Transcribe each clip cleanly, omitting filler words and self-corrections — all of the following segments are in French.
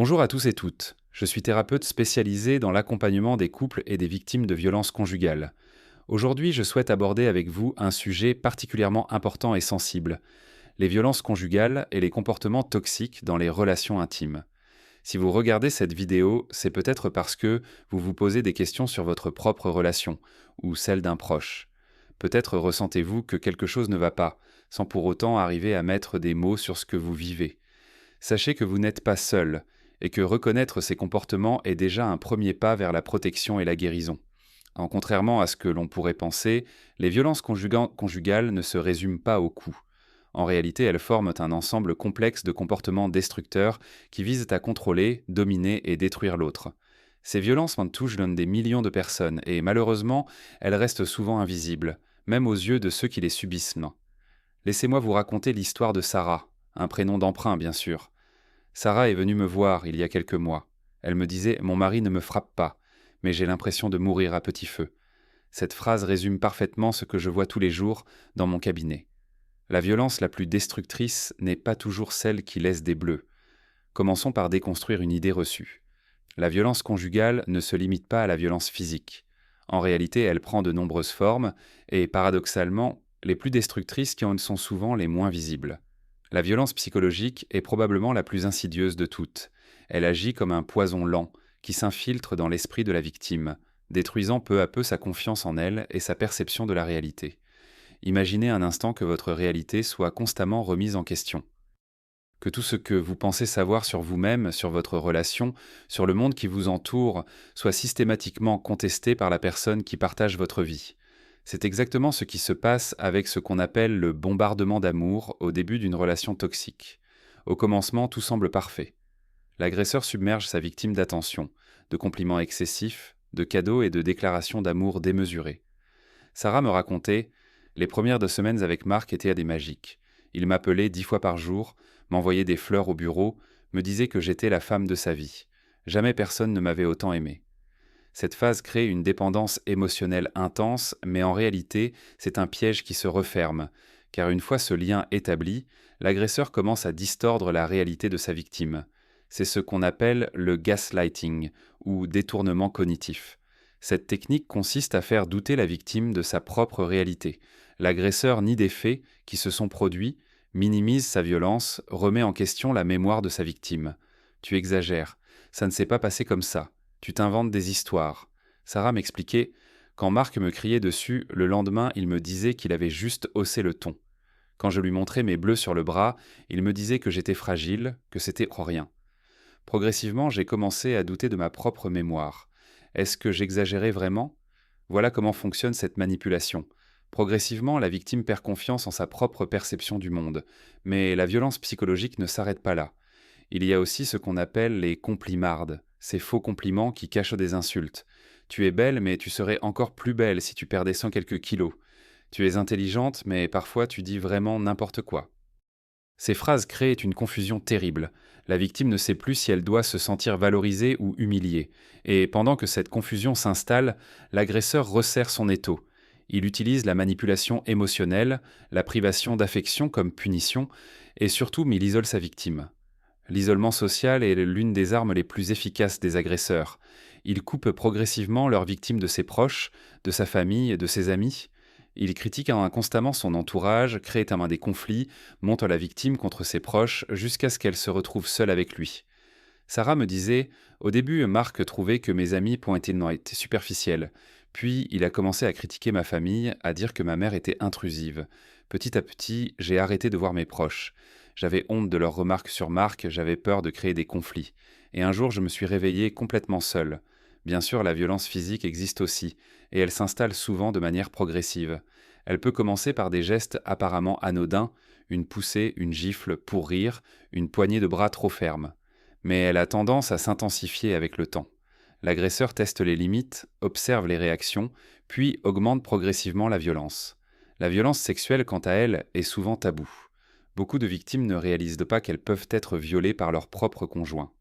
Bonjour à tous et toutes. Je suis thérapeute spécialisé dans l'accompagnement des couples et des victimes de violences conjugales. Aujourd'hui, je souhaite aborder avec vous un sujet particulièrement important et sensible, les violences conjugales et les comportements toxiques dans les relations intimes. Si vous regardez cette vidéo, c'est peut-être parce que vous vous posez des questions sur votre propre relation ou celle d'un proche. Peut-être ressentez-vous que quelque chose ne va pas, sans pour autant arriver à mettre des mots sur ce que vous vivez. Sachez que vous n'êtes pas seul et que reconnaître ces comportements est déjà un premier pas vers la protection et la guérison. Contrairement à ce que l'on pourrait penser, les violences conjugales ne se résument pas au coup. En réalité, elles forment un ensemble complexe de comportements destructeurs qui visent à contrôler, dominer et détruire l'autre. Ces violences touchent des millions de personnes et malheureusement, elles restent souvent invisibles, même aux yeux de ceux qui les subissent. Laissez-moi vous raconter l'histoire de Sarah, un prénom d'emprunt bien sûr. Sarah est venue me voir il y a quelques mois. Elle me disait « Mon mari ne me frappe pas, mais j'ai l'impression de mourir à petit feu ». Cette phrase résume parfaitement ce que je vois tous les jours dans mon cabinet. La violence la plus destructrice n'est pas toujours celle qui laisse des bleus. Commençons par déconstruire une idée reçue. La violence conjugale ne se limite pas à la violence physique. En réalité, elle prend de nombreuses formes et, paradoxalement, les plus destructrices qui en sont souvent les moins visibles. La violence psychologique est probablement la plus insidieuse de toutes. Elle agit comme un poison lent qui s'infiltre dans l'esprit de la victime, détruisant peu à peu sa confiance en elle et sa perception de la réalité. Imaginez un instant que votre réalité soit constamment remise en question. Que tout ce que vous pensez savoir sur vous-même, sur votre relation, sur le monde qui vous entoure, soit systématiquement contesté par la personne qui partage votre vie. C'est exactement ce qui se passe avec ce qu'on appelle le bombardement d'amour au début d'une relation toxique. Au commencement, tout semble parfait. L'agresseur submerge sa victime d'attention, de compliments excessifs, de cadeaux et de déclarations d'amour démesurées. Sarah me racontait « Les premières 2 semaines avec Marc étaient à des magiques. Il m'appelait 10 fois par jour, m'envoyait des fleurs au bureau, me disait que j'étais la femme de sa vie. Jamais personne ne m'avait autant aimé. » Cette phase crée une dépendance émotionnelle intense, mais en réalité, c'est un piège qui se referme, car une fois ce lien établi, l'agresseur commence à distordre la réalité de sa victime. C'est ce qu'on appelle le gaslighting, ou détournement cognitif. Cette technique consiste à faire douter la victime de sa propre réalité. L'agresseur nie des faits qui se sont produits, minimise sa violence, remet en question la mémoire de sa victime. Tu exagères, ça ne s'est pas passé comme ça. Tu t'inventes des histoires. Sarah m'expliquait, quand Marc me criait dessus, le lendemain, il me disait qu'il avait juste haussé le ton. Quand je lui montrais mes bleus sur le bras, il me disait que j'étais fragile, que c'était rien. Progressivement, j'ai commencé à douter de ma propre mémoire. Est-ce que j'exagérais vraiment ? Voilà comment fonctionne cette manipulation. Progressivement, la victime perd confiance en sa propre perception du monde. Mais la violence psychologique ne s'arrête pas là. Il y a aussi ce qu'on appelle les complimardes, ces faux compliments qui cachent des insultes. Tu es belle, mais tu serais encore plus belle si tu perdais 100 quelques kilos. Tu es intelligente, mais parfois tu dis vraiment n'importe quoi. Ces phrases créent une confusion terrible. La victime ne sait plus si elle doit se sentir valorisée ou humiliée. Et pendant que cette confusion s'installe, l'agresseur resserre son étau. Il utilise la manipulation émotionnelle, la privation d'affection comme punition, et surtout il isole sa victime. L'isolement social est l'une des armes les plus efficaces des agresseurs. Ils coupent progressivement leur victime de ses proches, de sa famille et de ses amis. Ils critiquent constamment son entourage, créent des conflits, montent la victime contre ses proches jusqu'à ce qu'elle se retrouve seule avec lui. Sarah me disait « Au début, Marc trouvait que mes amis étaient superficiels. Puis, il a commencé à critiquer ma famille, à dire que ma mère était intrusive. Petit à petit, j'ai arrêté de voir mes proches. J'avais honte de leurs remarques sur Marc, j'avais peur de créer des conflits. Et un jour, je me suis réveillée complètement seule. Bien sûr, la violence physique existe aussi, et elle s'installe souvent de manière progressive. Elle peut commencer par des gestes apparemment anodins, une poussée, une gifle pour rire, une poignée de bras trop ferme. Mais elle a tendance à s'intensifier avec le temps. L'agresseur teste les limites, observe les réactions, puis augmente progressivement la violence. La violence sexuelle, quant à elle, est souvent taboue. Beaucoup de victimes ne réalisent pas qu'elles peuvent être violées par leur propre conjoint.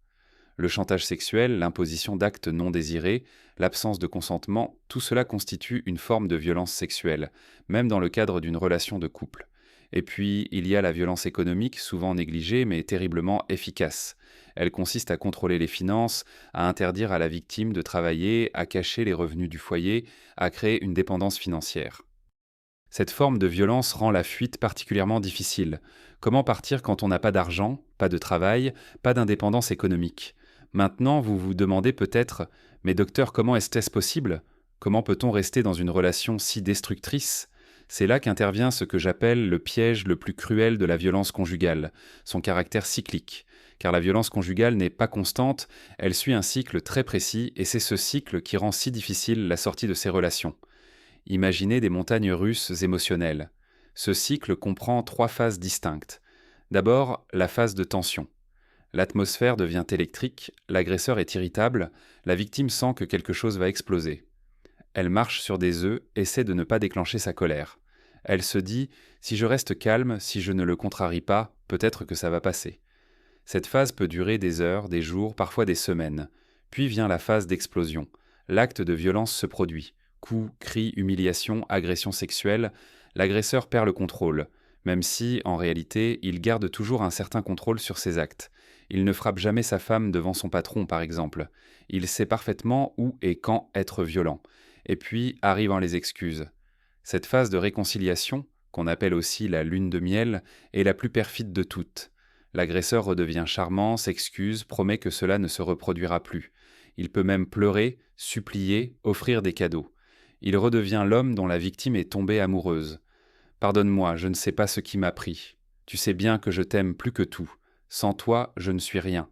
Le chantage sexuel, l'imposition d'actes non désirés, l'absence de consentement, tout cela constitue une forme de violence sexuelle, même dans le cadre d'une relation de couple. Et puis, il y a la violence économique, souvent négligée mais terriblement efficace. Elle consiste à contrôler les finances, à interdire à la victime de travailler, à cacher les revenus du foyer, à créer une dépendance financière. Cette forme de violence rend la fuite particulièrement difficile. Comment partir quand on n'a pas d'argent, pas de travail, pas d'indépendance économique? Maintenant, vous vous demandez peut-être: mais docteur, comment est-ce possible? Comment peut-on rester dans une relation si destructrice? C'est là qu'intervient ce que j'appelle le piège le plus cruel de la violence conjugale, son caractère cyclique. Car la violence conjugale n'est pas constante, elle suit un cycle très précis et c'est ce cycle qui rend si difficile la sortie de ces relations. Imaginez des montagnes russes émotionnelles. Ce cycle comprend trois phases distinctes. D'abord, la phase de tension. L'atmosphère devient électrique, l'agresseur est irritable, la victime sent que quelque chose va exploser. Elle marche sur des œufs, essaie de ne pas déclencher sa colère. Elle se dit: si je reste calme, si je ne le contrarie pas, peut-être que ça va passer. Cette phase peut durer des heures, des jours, parfois des semaines. Puis vient la phase d'explosion. L'acte de violence se produit. Coups, cris, humiliations, agressions sexuelles, l'agresseur perd le contrôle, même si, en réalité, il garde toujours un certain contrôle sur ses actes. Il ne frappe jamais sa femme devant son patron, par exemple. Il sait parfaitement où et quand être violent. Et puis arrivent les excuses. Cette phase de réconciliation, qu'on appelle aussi la lune de miel, est la plus perfide de toutes. L'agresseur redevient charmant, s'excuse, promet que cela ne se reproduira plus. Il peut même pleurer, supplier, offrir des cadeaux. Il redevient l'homme dont la victime est tombée amoureuse. Pardonne-moi, je ne sais pas ce qui m'a pris. Tu sais bien que je t'aime plus que tout. Sans toi, je ne suis rien.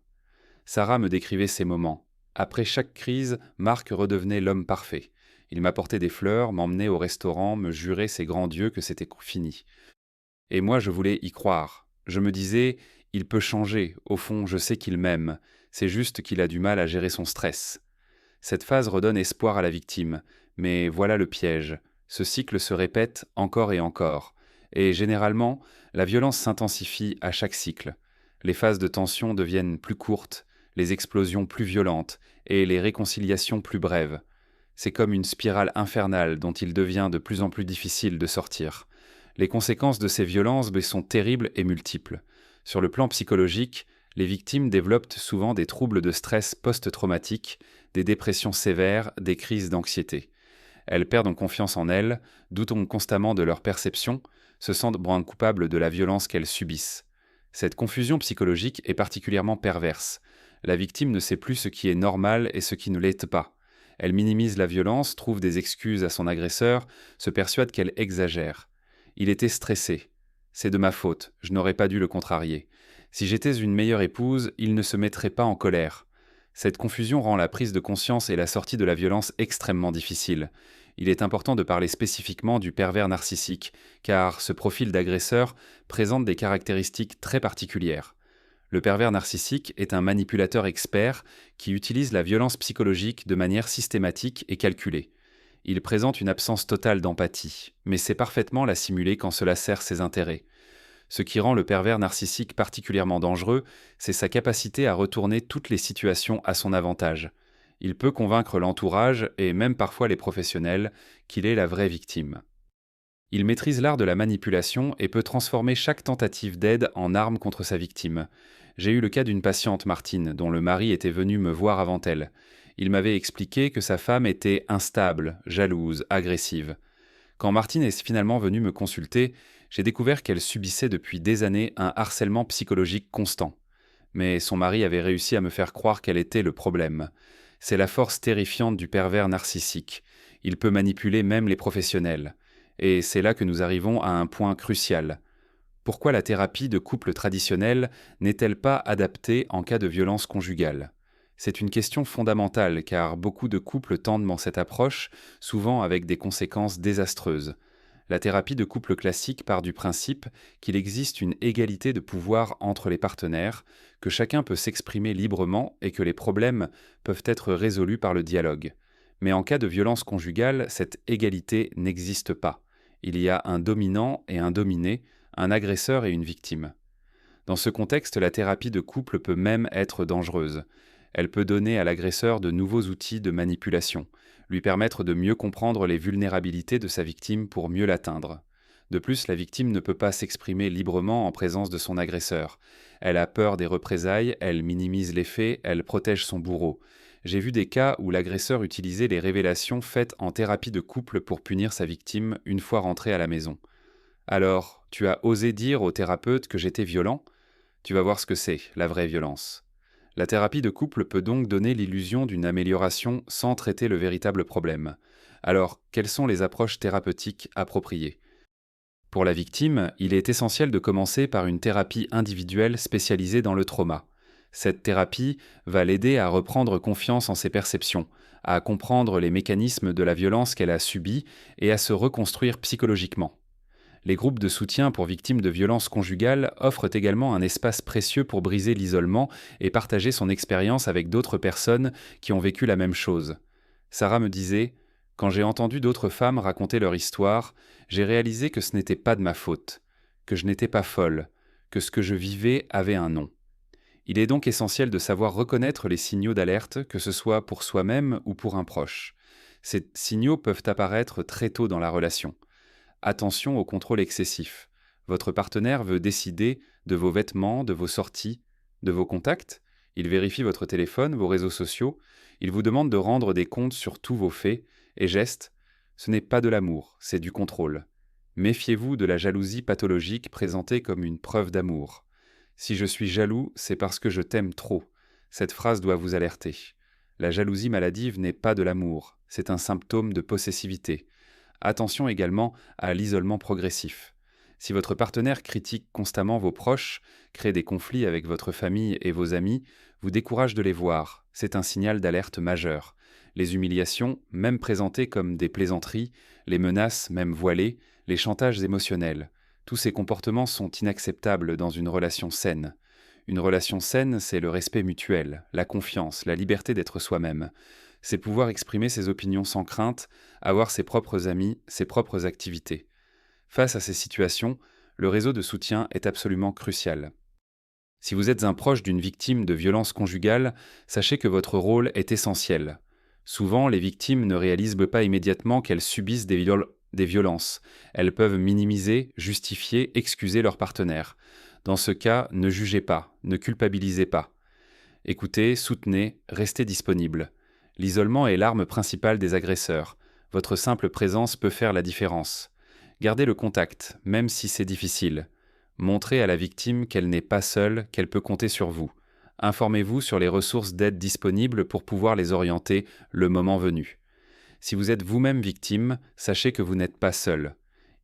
Sarah me décrivait ces moments. Après chaque crise, Marc redevenait l'homme parfait. Il m'apportait des fleurs, m'emmenait au restaurant, me jurait ses grands dieux que c'était fini. Et moi, je voulais y croire. Je me disais: il peut changer, au fond, je sais qu'il m'aime. C'est juste qu'il a du mal à gérer son stress. Cette phase redonne espoir à la victime. Mais voilà le piège. Ce cycle se répète encore et encore. Et généralement, la violence s'intensifie à chaque cycle. Les phases de tension deviennent plus courtes, les explosions plus violentes et les réconciliations plus brèves. C'est comme une spirale infernale dont il devient de plus en plus difficile de sortir. Les conséquences de ces violences sont terribles et multiples. Sur le plan psychologique, les victimes développent souvent des troubles de stress post-traumatiques, des dépressions sévères, des crises d'anxiété. Elles perdent confiance en elles, doutent constamment de leur perception, se sentent coupables de la violence qu'elles subissent. Cette confusion psychologique est particulièrement perverse. La victime ne sait plus ce qui est normal et ce qui ne l'est pas. Elle minimise la violence, trouve des excuses à son agresseur, se persuade qu'elle exagère. Il était stressé. C'est de ma faute, je n'aurais pas dû le contrarier. Si j'étais une meilleure épouse, il ne se mettrait pas en colère. Cette confusion rend la prise de conscience et la sortie de la violence extrêmement difficile. Il est important de parler spécifiquement du pervers narcissique, car ce profil d'agresseur présente des caractéristiques très particulières. Le pervers narcissique est un manipulateur expert qui utilise la violence psychologique de manière systématique et calculée. Il présente une absence totale d'empathie, mais sait parfaitement la simuler quand cela sert ses intérêts. Ce qui rend le pervers narcissique particulièrement dangereux, c'est sa capacité à retourner toutes les situations à son avantage. Il peut convaincre l'entourage, et même parfois les professionnels, qu'il est la vraie victime. Il maîtrise l'art de la manipulation et peut transformer chaque tentative d'aide en arme contre sa victime. J'ai eu le cas d'une patiente, Martine, dont le mari était venu me voir avant elle. Il m'avait expliqué que sa femme était instable, jalouse, agressive. Quand Martine est finalement venue me consulter, j'ai découvert qu'elle subissait depuis des années un harcèlement psychologique constant. Mais son mari avait réussi à me faire croire qu'elle était le problème. C'est la force terrifiante du pervers narcissique. Il peut manipuler même les professionnels. Et c'est là que nous arrivons à un point crucial. Pourquoi la thérapie de couple traditionnelle n'est-elle pas adaptée en cas de violence conjugale? C'est une question fondamentale car beaucoup de couples tendent dans cette approche, souvent avec des conséquences désastreuses. La thérapie de couple classique part du principe qu'il existe une égalité de pouvoir entre les partenaires, que chacun peut s'exprimer librement et que les problèmes peuvent être résolus par le dialogue. Mais en cas de violence conjugale, cette égalité n'existe pas. Il y a un dominant et un dominé, un agresseur et une victime. Dans ce contexte, la thérapie de couple peut même être dangereuse. Elle peut donner à l'agresseur de nouveaux outils de manipulation, lui permettre de mieux comprendre les vulnérabilités de sa victime pour mieux l'atteindre. De plus, la victime ne peut pas s'exprimer librement en présence de son agresseur. Elle a peur des représailles, elle minimise les faits, elle protège son bourreau. J'ai vu des cas où l'agresseur utilisait les révélations faites en thérapie de couple pour punir sa victime une fois rentré à la maison. Alors, tu as osé dire au thérapeute que j'étais violent? Tu vas voir ce que c'est, la vraie violence. La thérapie de couple peut donc donner l'illusion d'une amélioration sans traiter le véritable problème. Alors, quelles sont les approches thérapeutiques appropriées? Pour la victime, il est essentiel de commencer par une thérapie individuelle spécialisée dans le trauma. Cette thérapie va l'aider à reprendre confiance en ses perceptions, à comprendre les mécanismes de la violence qu'elle a subie et à se reconstruire psychologiquement. Les groupes de soutien pour victimes de violences conjugales offrent également un espace précieux pour briser l'isolement et partager son expérience avec d'autres personnes qui ont vécu la même chose. Sarah me disait: quand j'ai entendu d'autres femmes raconter leur histoire, j'ai réalisé que ce n'était pas de ma faute, que je n'étais pas folle, que ce que je vivais avait un nom. Il est donc essentiel de savoir reconnaître les signaux d'alerte, que ce soit pour soi-même ou pour un proche. Ces signaux peuvent apparaître très tôt dans la relation. Attention au contrôle excessif. Votre partenaire veut décider de vos vêtements, de vos sorties, de vos contacts. Il vérifie votre téléphone, vos réseaux sociaux. Il vous demande de rendre des comptes sur tous vos faits et gestes. Ce n'est pas de l'amour, c'est du contrôle. Méfiez-vous de la jalousie pathologique présentée comme une preuve d'amour. Si je suis jaloux, c'est parce que je t'aime trop. Cette phrase doit vous alerter. La jalousie maladive n'est pas de l'amour, c'est un symptôme de possessivité. Attention également à l'isolement progressif. Si votre partenaire critique constamment vos proches, crée des conflits avec votre famille et vos amis, vous décourage de les voir, c'est un signal d'alerte majeur. Les humiliations, même présentées comme des plaisanteries, les menaces, même voilées, les chantages émotionnels, tous ces comportements sont inacceptables dans une relation saine. Une relation saine, c'est le respect mutuel, la confiance, la liberté d'être soi-même. C'est pouvoir exprimer ses opinions sans crainte, avoir ses propres amis, ses propres activités. Face à ces situations, le réseau de soutien est absolument crucial. Si vous êtes un proche d'une victime de violence conjugale, sachez que votre rôle est essentiel. Souvent, les victimes ne réalisent pas immédiatement qu'elles subissent des violences. Elles peuvent minimiser, justifier, excuser leur partenaire. Dans ce cas, ne jugez pas, ne culpabilisez pas. Écoutez, soutenez, restez disponible. L'isolement est l'arme principale des agresseurs. Votre simple présence peut faire la différence. Gardez le contact, même si c'est difficile. Montrez à la victime qu'elle n'est pas seule, qu'elle peut compter sur vous. Informez-vous sur les ressources d'aide disponibles pour pouvoir les orienter le moment venu. Si vous êtes vous-même victime, sachez que vous n'êtes pas seul.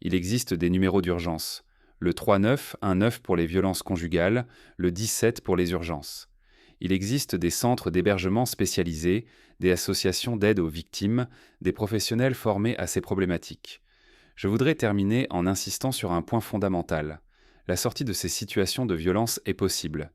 Il existe des numéros d'urgence. Le 39, un 9 pour les violences conjugales, le 17 pour les urgences. Il existe des centres d'hébergement spécialisés, des associations d'aide aux victimes, des professionnels formés à ces problématiques. Je voudrais terminer en insistant sur un point fondamental. La sortie de ces situations de violence est possible.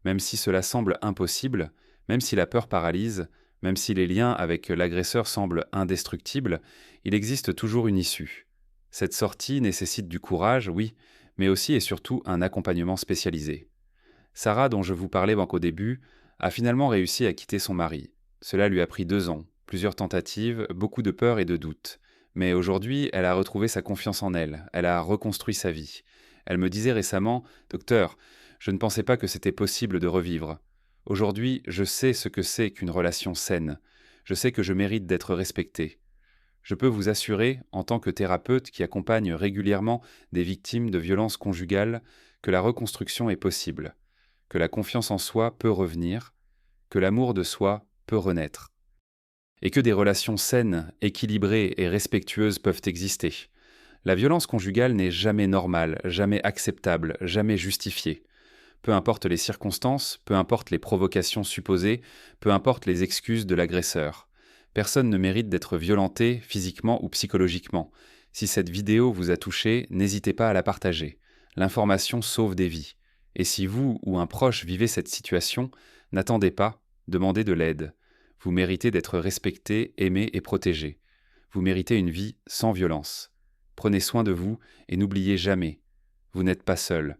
Même si cela semble impossible, même si la peur paralyse, même si les liens avec l'agresseur semblent indestructibles, il existe toujours une issue. Cette sortie nécessite du courage, oui, mais aussi et surtout un accompagnement spécialisé. Sarah, dont je vous parlais au début, a finalement réussi à quitter son mari. Cela lui a pris 2 ans, plusieurs tentatives, beaucoup de peur et de doutes. Mais aujourd'hui, elle a retrouvé sa confiance en elle, elle a reconstruit sa vie. Elle me disait récemment: « Docteur, je ne pensais pas que c'était possible de revivre. Aujourd'hui, je sais ce que c'est qu'une relation saine. Je sais que je mérite d'être respectée. Je peux vous assurer, en tant que thérapeute qui accompagne régulièrement des victimes de violences conjugales, que la reconstruction est possible, que la confiance en soi peut revenir, que l'amour de soi peut renaître, et que des relations saines, équilibrées et respectueuses peuvent exister. La violence conjugale n'est jamais normale, jamais acceptable, jamais justifiée. Peu importe les circonstances, peu importe les provocations supposées, peu importe les excuses de l'agresseur. Personne ne mérite d'être violenté physiquement ou psychologiquement. Si cette vidéo vous a touché, n'hésitez pas à la partager. L'information sauve des vies. Et si vous ou un proche vivez cette situation, n'attendez pas, demandez de l'aide. Vous méritez d'être respecté, aimé et protégé. Vous méritez une vie sans violence. Prenez soin de vous et n'oubliez jamais, vous n'êtes pas seul.